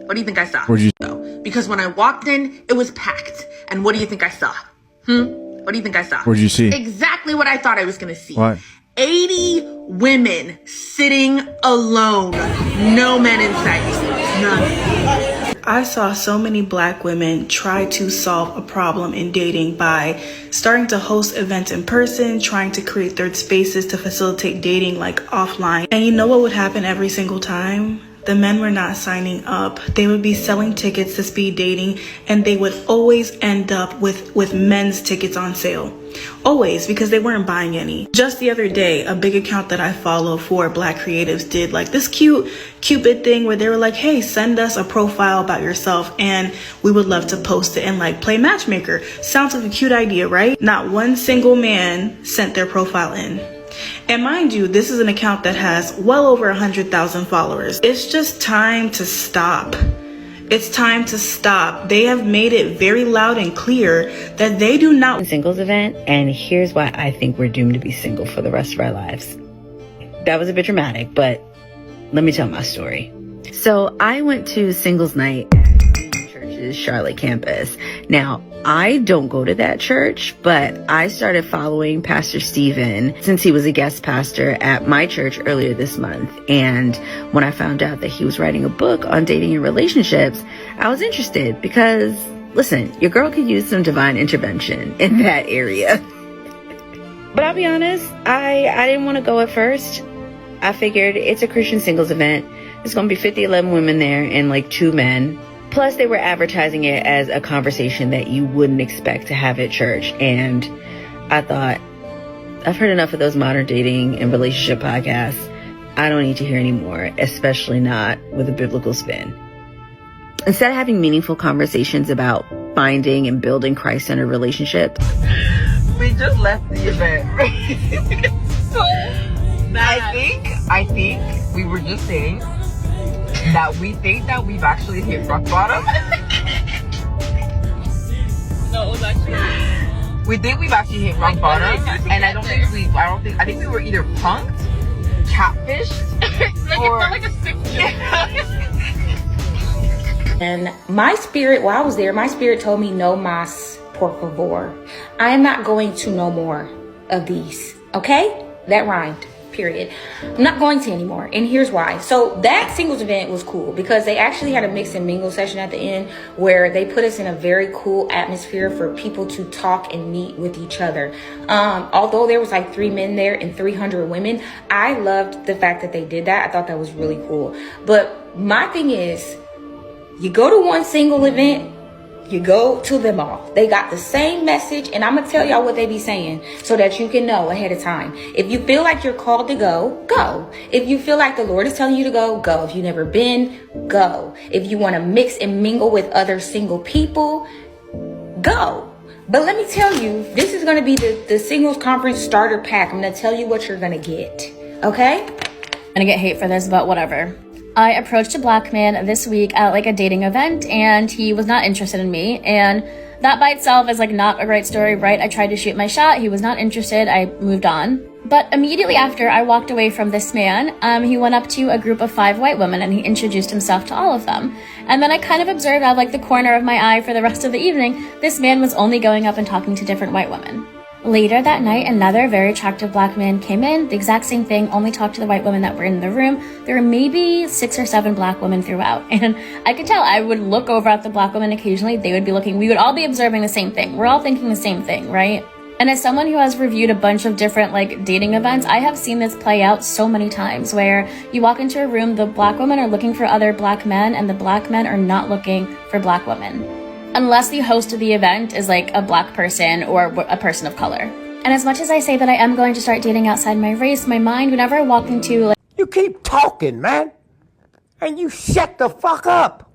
What do you think I saw? Where'd you Because when I walked in, it was packed. And what do you think I saw? What do you think I saw? What'd you see? Exactly what I thought I was gonna see. What? 80 women sitting alone. No men in sight. None. I saw so many Black women try to solve a problem in dating by starting to host events in person, trying to create third spaces to facilitate dating like offline. And you know what would happen every single time? The men were not signing up. They would be selling tickets to speed dating, and they would always end up with men's tickets on sale. Always, because they weren't buying any. Just the other day, a big account that I follow for Black creatives did like this cute Cupid thing where they were like, hey, send us a profile about yourself and we would love to post it and like play matchmaker. Sounds like a cute idea, right? Not one single man sent their profile in. And mind you, this is an account that has well over 100,000 followers. It's just time to stop. It's time to stop. They have made it very loud and clear that they do not singles event, and here's why I think we're doomed to be single for the rest of our lives. That was a bit dramatic, but let me tell my story. So I went to singles night at Union Church's Charlotte campus. Now, I don't go to that church, but I started following Pastor Stephen since he was a guest pastor at my church earlier this month. And when I found out that he was writing a book on dating and relationships, I was interested because, listen, your girl could use some divine intervention in that area. But I'll be honest, I didn't want to go at first. I figured it's a Christian singles event. There's going to be 11 women there and like 2 men. Plus, they were advertising it as a conversation that you wouldn't expect to have at church. And I thought, I've heard enough of those modern dating and relationship podcasts. I don't need to hear any more, especially not with a biblical spin. Instead of having meaningful conversations about finding and building Christ-centered relationships, we just left the event. So I think we were just saying that we think that we've actually hit rock bottom. No, it was actually. We think we've actually hit rock bottom, and I think we were either punked, catfished, like or it felt like a sick joke. And my spirit, while I was there, my spirit told me, no mas, por favor. I am not going to no more of these. Okay? That rhymed. Period. I'm not going to anymore, and here's why. So that singles event was cool because they actually had a mix and mingle session at the end where they put us in a very cool atmosphere for people to talk and meet with each other. Although there was like 3 men there and 300 women, I loved the fact that they did that. I thought that was really cool. But my thing is, you go to one single event, you go to them all. They got the same message, and I'm gonna tell y'all what they be saying so that you can know ahead of time. If you feel like you're called to go, go. If you feel like the Lord is telling you to go, go. If you've never been, go. If you want to mix and mingle with other single people, go. But let me tell you, this is gonna be the singles conference starter pack. I'm gonna tell you what you're gonna get. Okay? I'm gonna get hate for this, but whatever. I approached a Black man this week at like a dating event, and he was not interested in me, and that by itself is like not a great story, right? I tried to shoot my shot, he was not interested, I moved on. But immediately after I walked away from this man, he went up to a group of 5 white women and he introduced himself to all of them. And then I kind of observed out of like the corner of my eye for the rest of the evening, this man was only going up and talking to different white women. Later that night, another very attractive Black man came in, the exact same thing, only talked to the white women that were in the room. There were maybe 6 or 7 Black women throughout, and I could tell. I would look over at the Black women occasionally, they would be looking, we would all be observing the same thing. We're all thinking the same thing, right? And as someone who has reviewed a bunch of different like dating events, I have seen this play out so many times where you walk into a room, the Black women are looking for other Black men, and the Black men are not looking for Black women. Unless the host of the event is like a Black person or a person of color. And as much as I say that I am going to start dating outside my race, my mind, whenever I walk into like... You keep talking, man, and you shut the fuck up.